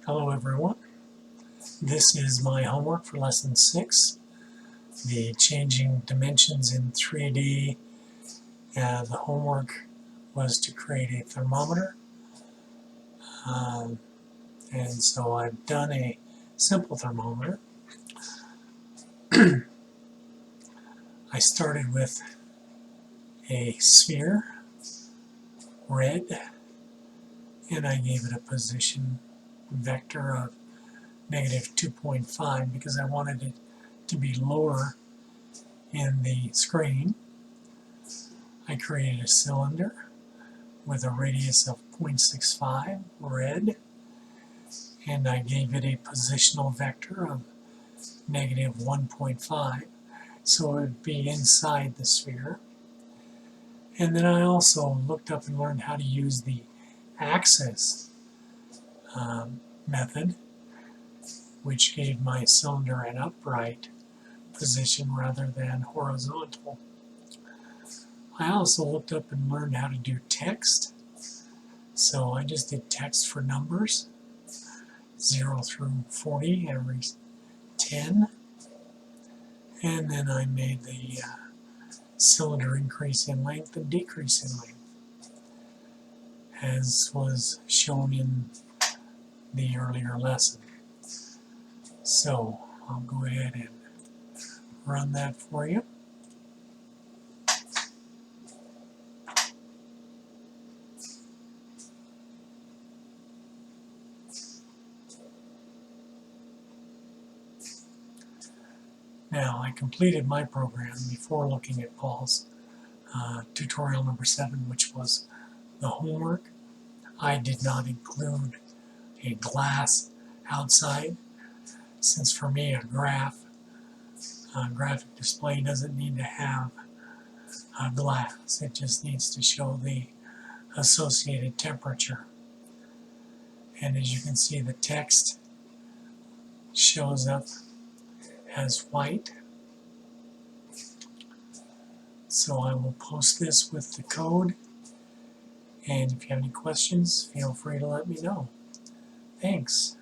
Hello everyone. This is my homework for lesson 6, the changing dimensions in 3D. The homework was to create a thermometer, and so I've done a simple thermometer. I started with a sphere, red, and I gave it a position vector of -2.5 because I wanted it to be lower in the screen. I created a cylinder with a radius of 0.65, red, and I gave it a positional vector of -1.5, so it would be inside the sphere. And then I also looked up and learned how to use the axis method, which gave my cylinder an upright position rather than horizontal. I also looked up and learned how to do text. So I just did text for numbers, 0 through 40, every 10. And then I made the cylinder increase in length and decrease in length, as was shown in the earlier lesson. So I'll go ahead and run that for you. Now, I completed my program before looking at Paul's tutorial number 7, which was the homework. I did not include a glass outside, since for me a graphic display doesn't need to have a glass. It just needs to show the associated temperature. And as you can see, the text shows up as white. So I will post this with the code, and if you have any questions, feel free to let me know. Thanks.